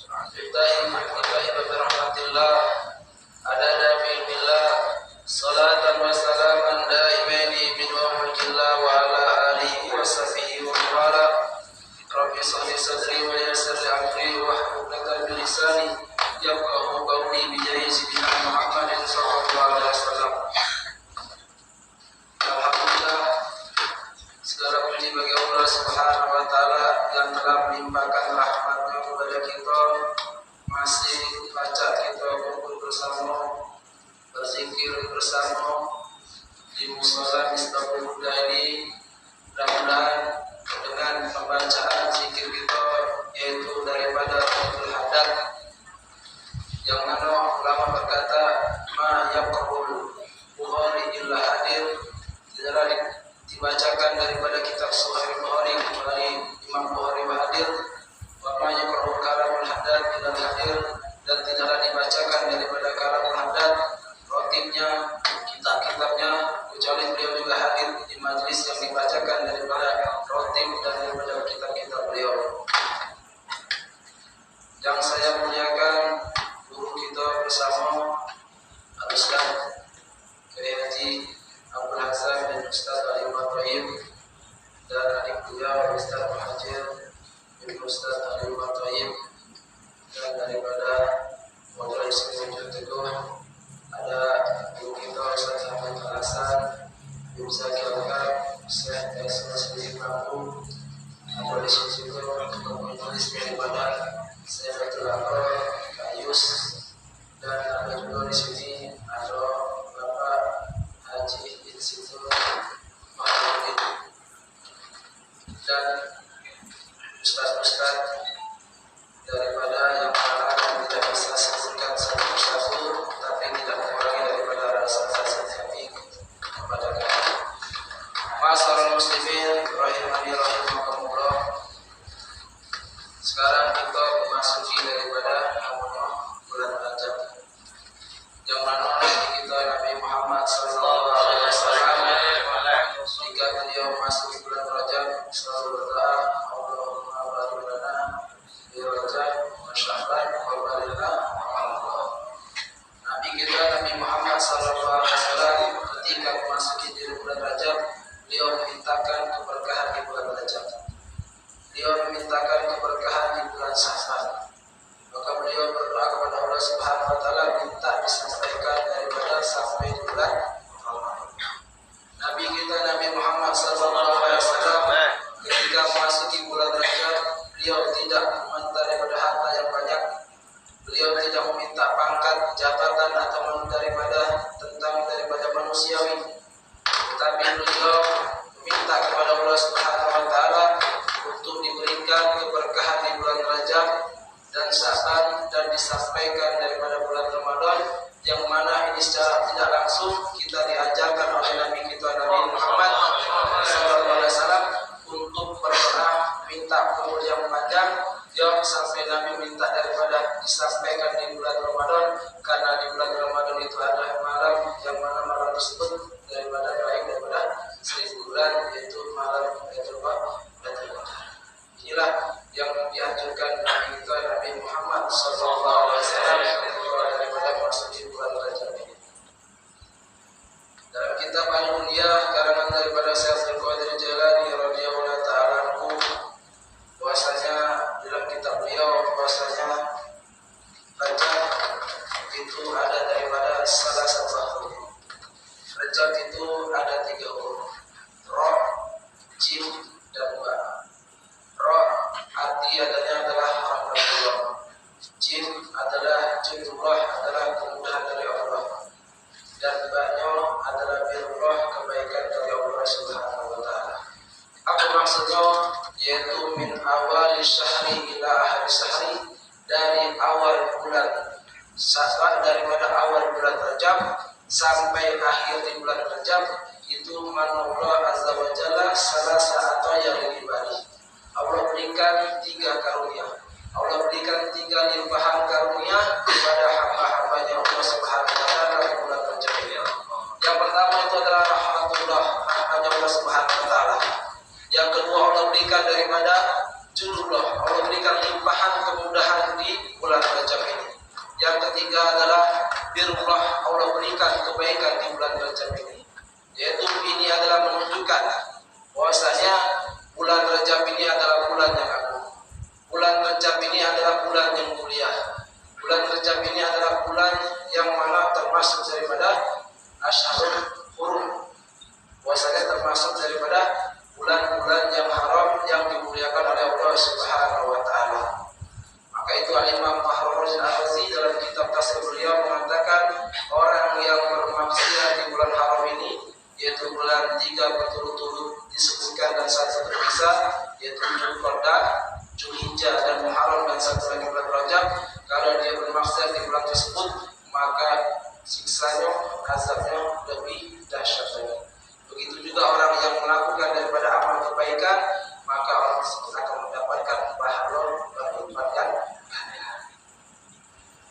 Bismillahirrahmanirrahim. Ada nabiillah salatan wa salaman daimaini min wahidillah wa ala alihi wa sahbihi wa wala. Rabbi shalli sadri wa yassir li amri wa hlul 'uqdatam min lisani yafqahu qawli bi jahi sayyidina Muhammadin sallallahu alaihi wasallam. Alhamdulillah, segala puji bagi Allah Subhanahu wa taala yang telah melimpahkan rahmat-Nya kepada kita, masih baca kita kumpul bersama, berzikir bersama di musala Miftahul Huda ini. Mudah-mudahan dengan pembacaan zikir kita, yaitu daripada Fathul Haddad, yang mana ulama berkata ma yaqul Bukhari illa hadir, tidaklah dibacakan daripada kitab Sahih Bukhari kecuali Imam Bukhari hadir. Wa ma yaqul kalamul haddad illa hadir, dan tidaklah dibacakan daripada kalamul haddad rotibnya, kitab-kitabnya, kecuali beliau juga hadir di majlis yang dibacakan daripada rotib dan daripada kitab-kitab beliau. Yang saya muliakan, guru kita bersama Al-Ustaz Kiai Haji Abdul Hasan dan Ustaz Ali Ibrahim, dan adik beliau Ustaz Muhajir bin Ustaz Ali Ibrahim, dan daripada Majelis Sujud Teguh ada guru kita Ustaz Ahmad Hasan bin Zaki Al-Kab, Syekh Ismas bin Prabu, Majelis Sujud Teguh, Majelis Ibadah Syekh Fatul Akbar Kayus, dan ada juga di sini ada Bapak Haji bin Situ Mahmudin dan ustaz-ustaz daripada yang mana yang tidak bisa sebutkan satu persatu, tapi tidak mengurangi daripada rasa sympati kepada kami. Masyaallah muslimin rahimani rahimakumullah. Sekarang kita memasuki daripada bulan Rajab, yang mana Nabi kita Nabi Muhammad sallallahu alaihi wasallam jika beliau masuk bulan Rajab selalu berdoa, Allahumma barik lana fi Rajab wa Sya'ban wa barik lana Allah. Nabi kita Nabi Muhammad sallallahu alaihi wasallam ketika memasuki di bulan Rajab, beliau memintakan keberkahan di bulan Rajab. Beliau memintakan keberkahan di bulan Sya'ban. Maka beliau berdoa kepada Allah Subhanahu wa taala minta disampaikan daripada sampai bulan Ramadan. Nabi kita Nabi Muhammad sallallahu alaihi wasallam ketika memasuki bulan Rajab, beliau tidak meminta daripada harta yang banyak. Beliau tidak meminta pangkat, jabatan atau daripada manusiawi. Tetapi beliau meminta kepada Allah Subhanahu wa taala untuk diberikan keberkahan di bulan Rajab dan Sya'ban, dan disampaikan daripada bulan Ramadan, yang mana ini secara tidak langsung kita diajarkan oleh Nabi kita Nabi Muhammad SAW untuk berdoa minta umur yang panjang, yang sampai Nabi minta daripada disampaikan di bulan Ramadan, karena di bulan Ramadan itu ada malam yang mana malam tersebut daripada baik daripada 1000 bulan, yaitu malam Lailatul Qadar. Inilah yang dianjurkan Nabi kita Nabi Muhammad SAW daripada memasuki bulan Rajab ini. Dalam kitab Al-Mulia karangan daripada Syekh Abdul Qadir Jailani radhiyallahu ta'ala anhu, bahwasanya dalam kitab beliau bahwasanya Rajab itu ada daripada salah satu huruf. Rajab itu ada 3 huruf, Ra, Jim, dan Ba. Ra arti adanya adalah rahmatullah, Jim adalah jundullah, adalah kemudahan dari Allah, dan Ba-nya adalah birrullah, kebaikan dari Allah Subhanahu wa taala. Apa maksudnya? Yaitu min awal syahri ila akhir syahri, dari awal bulan Sya'ban, daripada awal bulan Rajab sampai akhir di bulan Rajab, itu manullah azza wa jalla salasa atau yang dibagi. Allah berikan 3 karunia. Allah berikan 3 limpahan karunia kepada hamba-hambanya Allah Subhanahu wa taala di bulan Rajab ini. Yang pertama itu adalah rahmatullah, rahmatnya Allah Subhanahu wa taala. Yang kedua Allah berikan daripada judullah, Allah berikan limpahan kemudahan di bulan ketiga adalah birrullah, Allah berikan kebaikan di bulan Rajab ini. Yaitu ini adalah menunjukkan bahwasanya bulan Rajab ini adalah bulan yang agung. Bulan Rajab ini adalah bulan yang mulia. Bulan Rajab ini adalah bulan yang mana termasuk daripada Asyhurul Hurum. Bahwasanya termasuk daripada bulan-bulan yang haram yang dimuliakan oleh Allah Subhanahu wa taala. Maka itu Al-Imam Fakhruddin Ar-Razi dalam kitab tafsir beliau mengatakan orang yang bermaksiat di bulan haram ini, yaitu bulan 3 berturut-turut disebutkan dan satu terpisah, yaitu Dzulqa'dah, Dzulhijjah dan Muharram dan satu lagi bulan Rajab. Kalau dia bermaksiat di bulan tersebut, maka siksanya, azabnya lebih dahsyat lagi. Begitu juga orang yang melakukan daripada amal kebaikan, maka orang tersebut akan mendapatkan pahala berlipat ganda.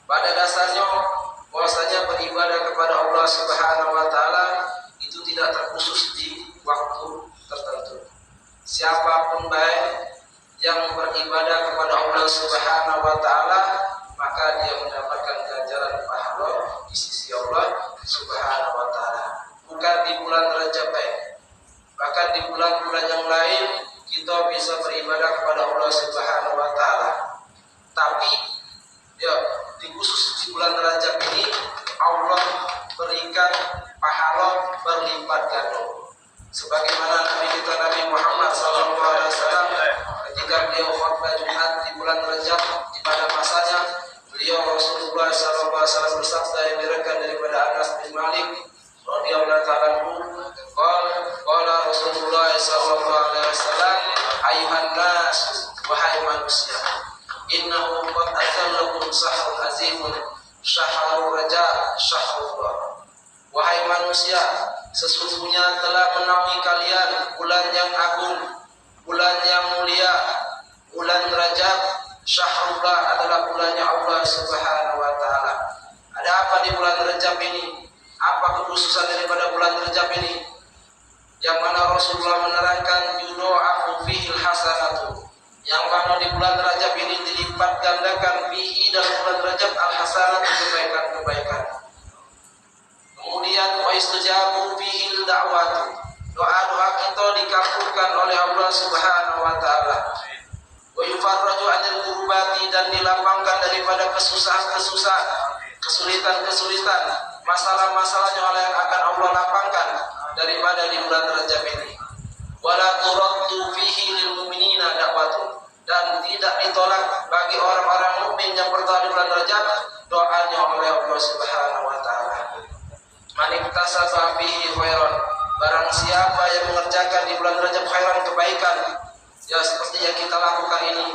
Pada dasarnya bahwasanya beribadah kepada Allah Subhanahu wa taala itu tidak terkhusus di waktu tertentu. Siapapun baik yang beribadah kepada Allah Subhanahu wa taala, maka dia mendapatkan ganjaran pahala di sisi Allah Subhanahu wa taala. Bukan di bulan Rajab baik, bahkan di bulan-bulan yang lain kita bisa beribadah kepada Allah Subhanahu wa taala. Tapi ya, di khusus di bulan Rajab ini Allah berikan pahala berlipat ganda. Sebagaimana Nabi kita Nabi Muhammad SAW ketika beliau khutbah Jumat di bulan Rajab, di pada masanya beliau Rasulullah SAW bersabda yang diriwayatkan daripada Anas bin Malik radhiyallahu ta'ala anhu, qala Rasulullah SAW, ayuhan nas, wahai manusia, innahu qad azallakum sahrun azimun syahrul Rajab syahrullah. Wahai manusia, sesungguhnya telah menaungi kalian bulan yang agung, bulan yang mulia, bulan Rajab. Syahrullah adalah bulannya Allah Subhanahu wa taala. Ada apa di bulan Rajab ini? Apa kekhususan daripada bulan Rajab ini? Yang mana Rasulullah menerangkan yudha'afu fihil hasanatu, yang mana di bulan Rajab ini dilipat gandakan fihi dalam bulan Rajab al-hasanatu, kebaikan-kebaikan. Kemudian wa istajabu fihil da'watu, doa-doa kita dikabulkan oleh Allah Subhanahu wa taala. Wa yufarraju 'anil kurbati, dan dilapangkan daripada kesusahan-kesusahan, kesulitan-kesulitan, masalah-masalahnya oleh yang akan Allah lapangkan daripada di bulan Rajab ini. Wala turaddu fihi lil mu'minina da'watun, dan tidak ditolak bagi orang-orang mukmin yang berdoa di bulan Rajab doanya oleh Allah Subhanahu wa taala. Man iktasaba fihi khairan, barang siapa yang mengerjakan di bulan Rajab khairan, kebaikan, ya seperti yang kita lakukan ini,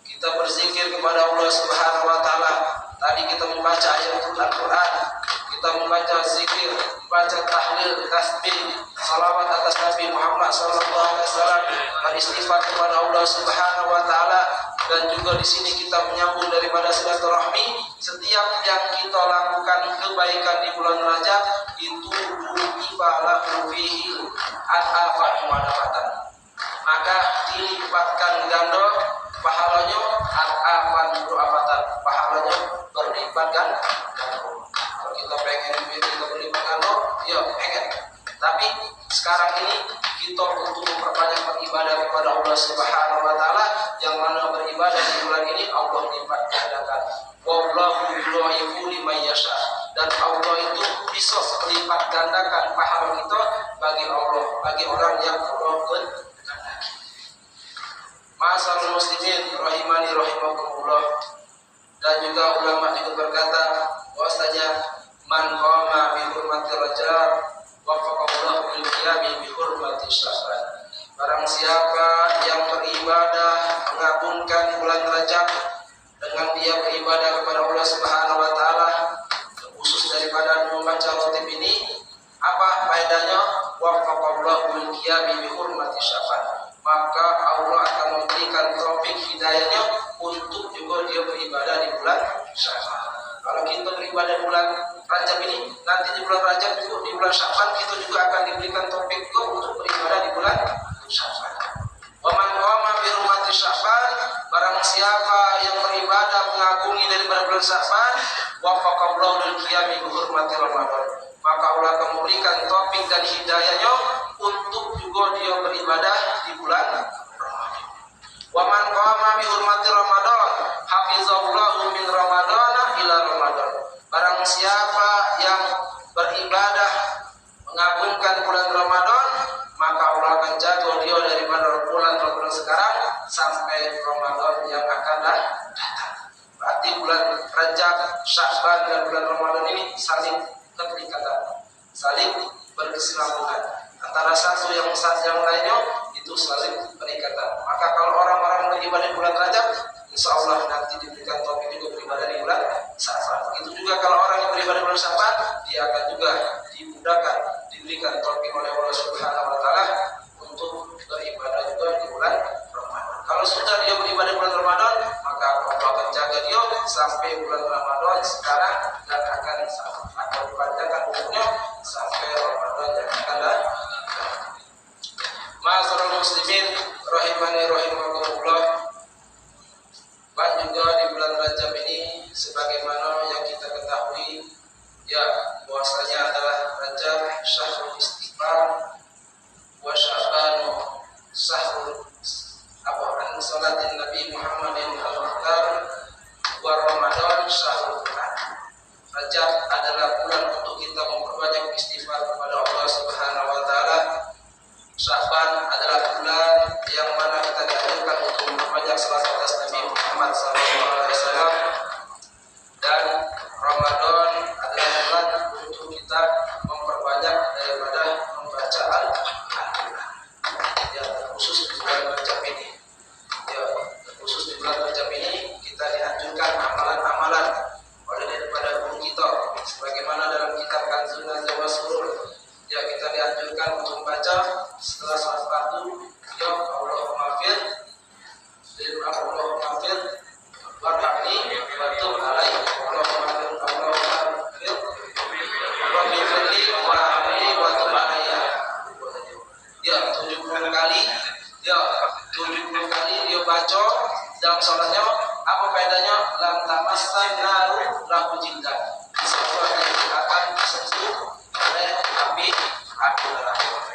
kita berzikir kepada Allah Subhanahu wa taala. Tadi kita membaca ayat Al-Qur'an, kita membaca zikir, membaca tahlil, tasbih, salawat atas Nabi Muhammad SAW, beristighfar kepada Allah Subhanahu wa taala, dan juga di sini kita menyambung daripada silaturahmi. Setiap yang kita lakukan kebaikan di bulan Rajab itu lahu fihi al-afan mu'adafatan, maka dilipatkan ganda pahalanya, al-afan mu'adafatan, pahalanya berlipat ganda. Kalau kita pengen kita berlipat ganda, ya pengen. Tapi sekarang ini kita untuk memperbanyak beribadah kepada Allah Subhanahu wa taala, yang mana beribadah di bulan ini Allah lipat gandakan. Wallahu yudha'ifu liman yasha, dan Allah itu bisa melipat gandakan pahala kita bagi Allah, bagi orang yang Allah kehendaki. Ma'asyiral muslimin rahimani rahimakumullah. Dan juga ulama juga berkata bahwasanya man qama bi hurmati Rajab wafaqahullahu bil qiyami bi hurmati Sya'ban. Barang siapa yang beribadah mengagungkan bulan Rajab dengan dia beribadah kepada Allah Subhanahu wa taala, khusus daripada membaca rotib ini, apa faedahnya? Wafaqallahu bil qiyami bi hurmati Sya'ban. Maka Allah akan memberikan taufik hidayahnya untuk juga dia beribadah di bulan Sya'ban. Kalau kita beribadah di bulan Rajab ini, nanti di bulan Rajab juga, di bulan Sya'ban kita juga akan diberikan taufik untuk beribadah di bulan Sya'ban. Wa man qama bi hurmati Sya'ban, barang siapa yang beribadah mengagungi daripada bulan Sya'ban, wafaqallahu lil qiyami bi hurmati Ramadan. Maka Allah akan memberikan taufik dan hidayahnya untuk juga dia beribadah di bulan Ramadan. Wa man qama bi hurmati Ramadan, hafizallahu min Ramadana ila Ramadan. Barang siapa yang beribadah mengagungkan bulan Ramadan, maka Allah akan jaga dia daripada bulan sekarang sampai Ramadan yang akan datang. Berarti bulan Rajab, Sya'ban dan bulan Ramadan ini saling keterikatan, saling berkesinambungan. Antara satu yang lainnya itu saling berikatan. Maka kalau orang-orang beribadah di bulan Rajab, insya Allah nanti diberikan taufik juga beribadah di bulan Sya'ban. Begitu juga kalau orang yang beribadah di bulan Sya'ban, dia akan juga dimudahkan, diberikan taufik oleh Allah Subhanahu wa taala untuk beribadah juga di bulan Ramadan. Kalau sudah dia beribadah di bulan Ramadan, maka Allah akan jaga dia sampai bulan Ramadan sekarang dan akan dipanjangkan umurnya sampai Ramadan yang akan datang. Ma'asyiral muslimin rahimani rahimakumullah. Dan juga di bulan Rajab ini sebagaimana yang kita ketahui ya bahwasanya adalah Rajab syahrul istighfar wa Sya'ban syahrul an salatin Nabi Muhammadin al-Mukhtar wa Ramadan syahrul Quran. Rajab adalah bulan untuk kita memperbanyak istighfar kepada Allah Subhanahu wa taala. Sya'ban adalah bulan yang mana kita dianjurkan untuk memperbanyak salat atas Nabi Muhammad SAW, dan Ramadan adalah bulan untuk kita memperbanyak daripada membaca Al-Quran. Ya, khusus di bulan Rajab ini. Ya, khusus di bulan Rajab ini kita dianjurkan amalan-amalan oleh daripada guru kita, sebagaimana dalam kitab Kanzun Nazar wa Surur. Ya, kita dianjurkan untuk membaca setelah salat fardu, ya Allahumma fir lil Allahumma fir warhamni wa tub alaihi Allahumma fir warhamni wa tub alaihi. Ya, 70 kali. Ya, 70 kali dia baca dalam salatnya. Apa faedahnya? Lam tamassan naru lahu jildan. Sesuatu yang akan disentuh oleh api neraka.